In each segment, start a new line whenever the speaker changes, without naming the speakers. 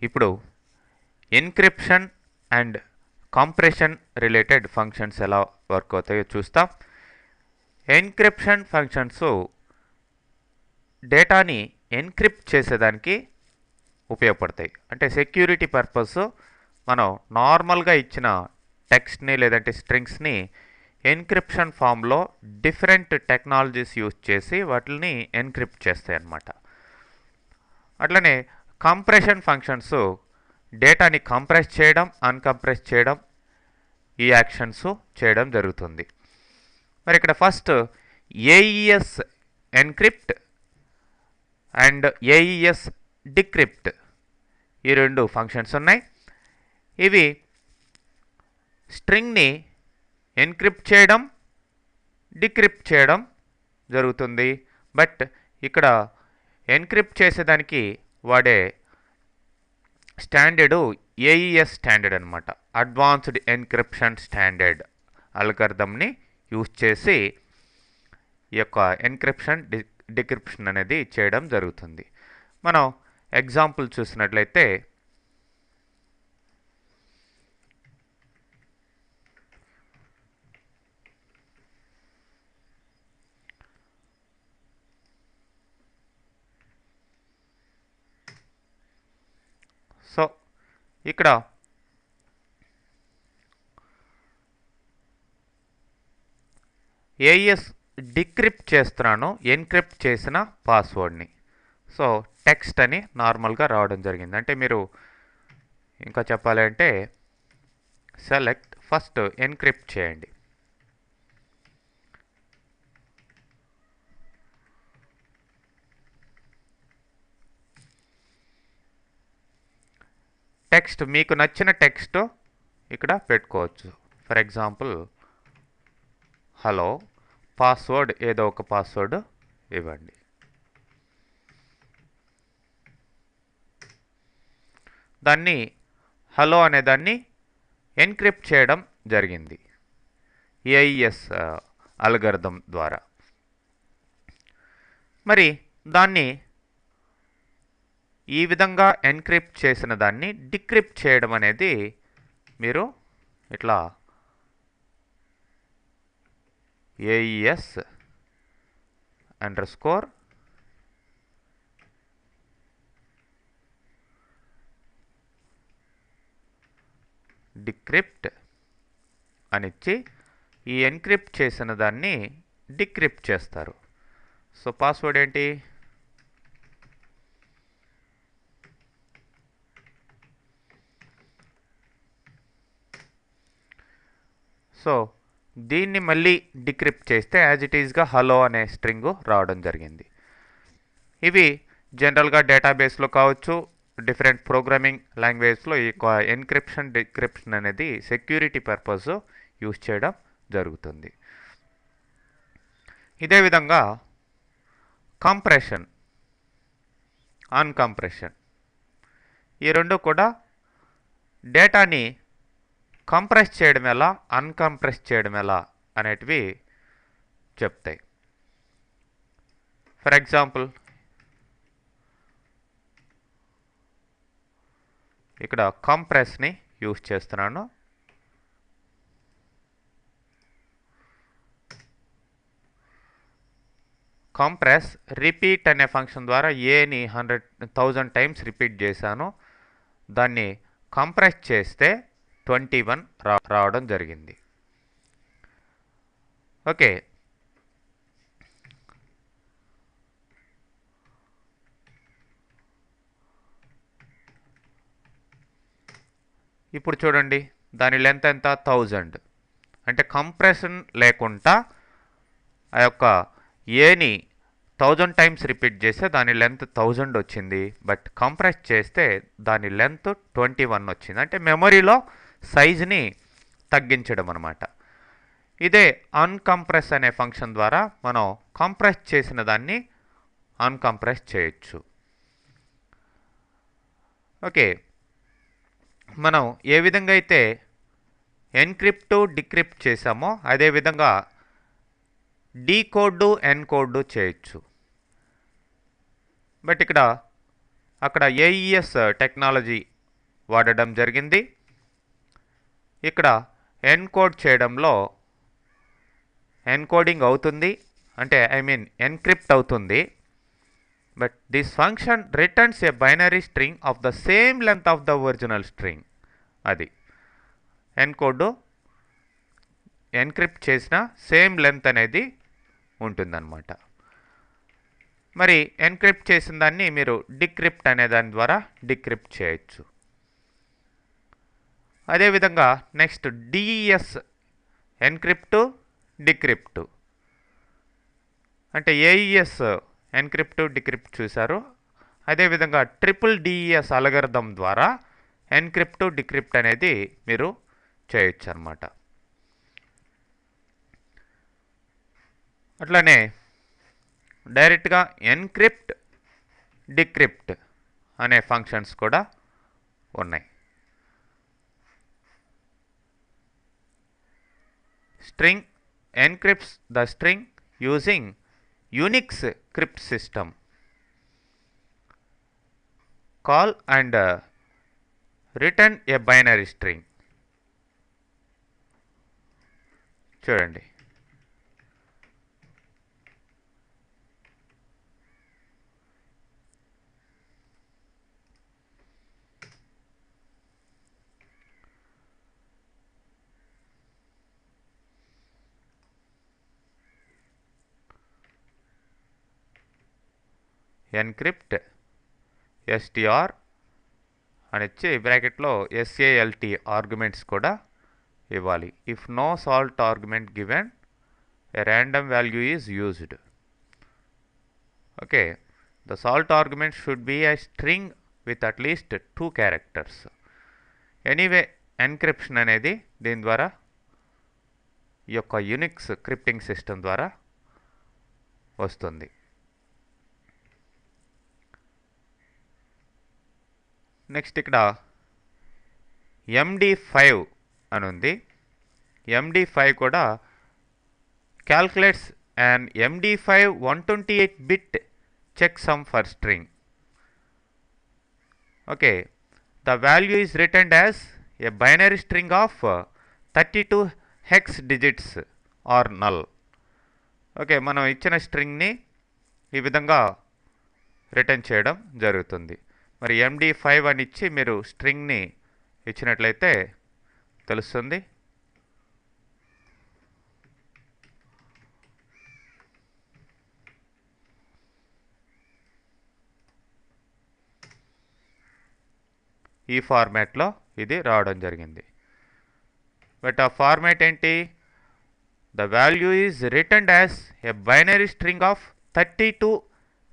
ఇప్పుడు encryption and compression related functions ఎలా work అవుతాయో చూస్తాం. ఎన్క్రిప్షన్ ఫంక్షన్స్ డేటాని ఎన్క్రిప్ట్ చేసేదానికి ఉపయోగపడతాయి. అంటే సెక్యూరిటీ పర్పస్ మనం నార్మల్గా ఇచ్చిన టెక్స్ట్ని లేదంటే స్ట్రింగ్స్ని ఎన్క్రిప్షన్ ఫామ్లో డిఫరెంట్ టెక్నాలజీస్ యూజ్ చేసి వాటిని ఎన్క్రిప్ట్ చేస్తాయి అన్నమాట. అట్లనే కంప్రెషన్ ఫంక్షన్స్ డేటాని కంప్రెస్ చేయడం, అన్కంప్రెస్ చేయడం, ఈ యాక్షన్స్ చేయడం జరుగుతుంది. మరి ఇక్కడ first AES encrypt and AES decrypt ఈ రెండు ఫంక్షన్స్ ఉన్నాయి. ఇవి స్ట్రింగ్ని ఎన్క్రిప్ట్ చేయడం, డిక్రిప్ట్ చేయడం జరుగుతుంది. బట్ ఇక్కడ ఎన్క్రిప్ట్ చేసేదానికి వాడే స్టాండర్డు ఏఈఎస్ స్టాండర్డ్ అనమాట. అడ్వాన్స్డ్ ఎన్క్రిప్షన్ స్టాండర్డ్ అల్గరిథంని యూజ్ చేసి ఈ యొక్క ఎన్క్రిప్షన్ డిక్రిప్షన్ అనేది చేయడం జరుగుతుంది. మనం ఎగ్జాంపుల్ చూసినట్లయితే సో ఇక్కడ ఏఈఎస్ డిక్రిప్ట్ చేస్తున్నాను ఎన్క్రిప్ట్ చేసిన పాస్వర్డ్ని. సో టెక్స్ట్ అని నార్మల్గా రావడం జరిగింది. అంటే మీరు ఇంకా చెప్పాలంటే సెలెక్ట్ ఫస్ట్ ఎన్క్రిప్ట్ చేయండి. టెక్స్ట్ మీకు నచ్చిన టెక్స్ట్ ఇక్కడ పెట్టుకోవచ్చు. ఫర్ ఎగ్జాంపుల్ హలో, పాస్వర్డ్ ఏదో ఒక పాస్వర్డ్ ఇవ్వండి. దాన్ని హలో అనేదాన్ని ఎన్క్రిప్ట్ చేయడం జరిగింది ఏఈఎస్ అల్గరిథం ద్వారా. మరి దాన్ని ఈ విధంగా ఎన్క్రిప్ట్ చేసిన దాన్ని డిక్రిప్ట్ చేయడం అనేది మీరు ఇట్లా ఏఈఎస్ అండర్స్కోర్ డిక్రిప్ట్ అనిచ్చి ఈ ఎన్క్రిప్ట్ చేసిన దాన్ని డిక్రిప్ట్ చేస్తారు. సో పాస్వర్డ్ ఏంటి? సో దీన్ని మళ్ళీ డిక్రిప్ట్ చేస్తే యాజ్ ఇట్ ఈజ్గా హలో అనే స్ట్రింగ్ రావడం జరిగింది. ఇవి జనరల్గా డేటాబేస్లో కావచ్చు, డిఫరెంట్ ప్రోగ్రామింగ్ లాంగ్వేజ్లో ఈ ఎన్క్రిప్షన్ డిక్రిప్షన్ అనేది సెక్యూరిటీ పర్పస్ యూజ్ చేయడం జరుగుతుంది. ఇదే విధంగా కంప్రెషన్, అన్కంప్రెషన్ ఈ రెండు కూడా డేటాని కంప్రెస్ చేయడం ఎలా, అన్కంప్రెస్ చేయడం ఎలా అనేటివి చెప్తాయి. ఫర్ ఎగ్జాంపుల్ ఇక్కడ కంప్రెస్ని యూజ్ చేస్తున్నాను. కంప్రెస్ రిపీట్ అనే ఫంక్షన్ ద్వారా ఏని 100,000 టైమ్స్ రిపీట్ చేశాను. దాన్ని కంప్రెస్ చేస్తే 21 రావడం జరిగింది. ఓకే, ఇప్పుడు చూడండి దాని లెంత్ ఎంత? 1000. అంటే కంప్రెషన్ లేకుండా ఆ యొక్క ఏని 1000 టైమ్స్ రిపీట్ చేస్తే దాని లెంత్ 1000 వచ్చింది. బట్ కంప్రెస్ చేస్తే దాని లెంత్ 21 వచ్చింది. అంటే మెమరీలో సైజుని తగ్గించడం అనమాట. ఇదే అన్కంప్రెస్ అనే ఫంక్షన్ ద్వారా మనం కంప్రెస్ చేసిన దాన్ని అన్కంప్రెస్ చేయొచ్చు. ఓకే, మనం ఏ విధంగా అయితే ఎన్క్రిప్ట్ డిక్రిప్ట్ చేసామో అదేవిధంగా డీకోడ్ ఎన్కోడ్ చేయొచ్చు. బట్ ఇక్కడ అక్కడ ఏఈఎస్ టెక్నాలజీ వాడడం జరిగింది. ఇక్కడ ఎన్కోడ్ చేయడంలో ఎన్కోడింగ్ అవుతుంది, అంటే ఎన్క్రిప్ట్ అవుతుంది. But this function returns A binary string of the same length of the original string. అది ఎన్కోడ్ ఎన్క్రిప్ట్ చేసిన సేమ్ లెంత్ అనేది ఉంటుందన్నమాట. మరి ఎన్క్రిప్ట్ చేసిన దాన్ని మీరు డిక్రిప్ట్ అనే దాని ద్వారా డిక్రిప్ట్ చేయొచ్చు. అదేవిధంగా నెక్స్ట్ డిఈఎస్ ఎన్క్రిప్ట్ డిక్రిప్ట్, అంటే ఏఈఎస్ ఎన్క్రిప్ట్ డిక్రిప్ట్ చూశారు. అదేవిధంగా ట్రిపుల్ డిఈఎస్ అల్గోరిథం ద్వారా ఎన్క్రిప్ట్ డిక్రిప్ట్ అనేది మీరు చేయొచ్చు అన్నమాట. అట్లానే డైరెక్ట్గా ఎన్క్రిప్ట్ డిక్రిప్ట్ అనే ఫంక్షన్స్ కూడా ఉన్నాయి. String encrypts the string using Unix crypt system call and return a binary string. చూడండి, ఎన్క్రిప్ట్ str అని ఇచ్చి బ్రాకెట్లో salt ఆర్గ్యుమెంట్స్ కూడా ఇవ్వాలి. If no salt argument given a random value is used. Okay, the salt argument should be a string with at least 2 characters. Anyway encryption అనేది దీని ద్వారా ఈ యొక్క యూనిక్స్ క్రిప్టింగ్ సిస్టమ్ ద్వారా వస్తుంది. నెక్స్ట్ ఇక్కడ MD5 అని ఉంది. MD5 కూడా క్యాల్కులేట్స్ and MD5 128-bit checksum for string. Okay, the value is returned as a binary string of 32 hex digits or null. Okay, మనం ఇచ్చిన స్ట్రింగ్ని ఈ విధంగా రిటర్న్ చేయడం జరుగుతుంది. మరి MD5 అని ఇచ్చి మీరు స్ట్రింగ్ని ఇచ్చినట్లయితే తెలుస్తుంది. ఈ ఫార్మాట్లో ఇది రావడం జరిగింది. బట్ ఆ ఫార్మాట్ ఏంటి? The value is returned as a binary string of 32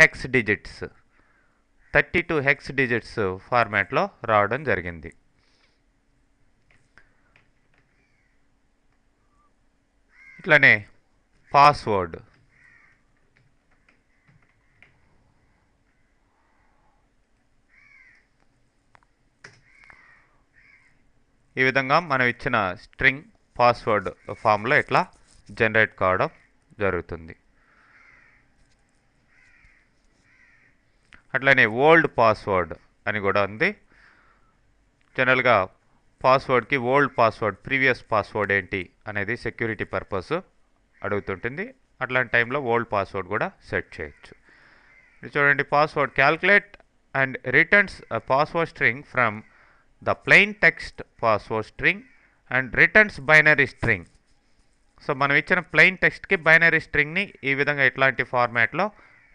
hex digits. 32 hex digits ఫార్మాట్లో రావడం జరిగింది. ఇట్లనే పాస్వర్డ్, ఈ విధంగా మనం ఇచ్చిన స్ట్రింగ్ పాస్వర్డ్ ఫామ్లో ఇట్లా జనరేట్ కావడం జరుగుతుంది. అట్లనే ఓల్డ్ పాస్వర్డ్ అని కూడా ఉంది. జనరల్గా పాస్వర్డ్కి ఓల్డ్ పాస్వర్డ్, ప్రీవియస్ పాస్వర్డ్ ఏంటి అనేది సెక్యూరిటీ పర్పస్ అడుగుతుంటుంది. అట్లాంటి టైంలో ఓల్డ్ పాస్వర్డ్ కూడా సెట్ చేయొచ్చు. ఇది చూడండి, password calculate and returns password string from the plain text password string and returns binary string. So మనం ఇచ్చిన ప్లెయిన్ టెక్స్ట్కి బైనరీ స్ట్రింగ్ని ఈ విధంగా ఇట్లాంటి ఫార్మాట్లో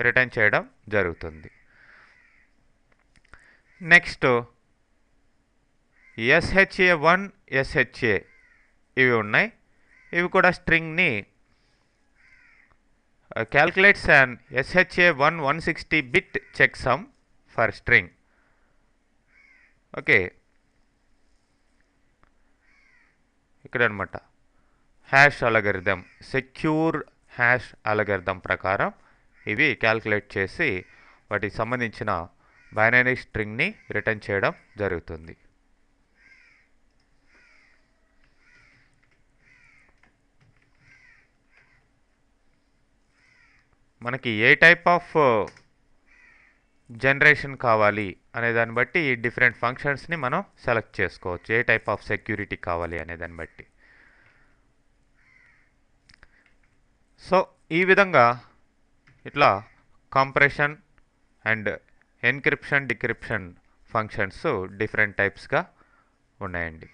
రిటర్న్ చేయడం జరుగుతుంది. నెక్స్ట్ SHA1, SHA ఇవి ఉన్నాయి. ఇవి కూడా స్ట్రింగ్ని calculates and SHA1 160-bit checksum for string. Okay, ఇక్కడ అనమాట hash algorithm, secure hash algorithm ప్రకారం ఇవి క్యాల్కులేట్ చేసి వాటికి సంబంధించిన బైనరీ స్ట్రింగ్ని రిటర్న్ చేయడం జరుగుతుంది. మనకి ఏ టైప్ ఆఫ్ జనరేషన్ కావాలి అనే దాన్ని బట్టి ఈ డిఫరెంట్ ఫంక్షన్స్ని మనం సెలెక్ట్ చేసుకోవచ్చు, ఏ టైప్ ఆఫ్ సెక్యూరిటీ కావాలి అనే దాన్ని బట్టి. సో ఈ విధంగా ఇట్లా compression and encryption decryption functions different టైప్స్గా ఉన్నాయండి.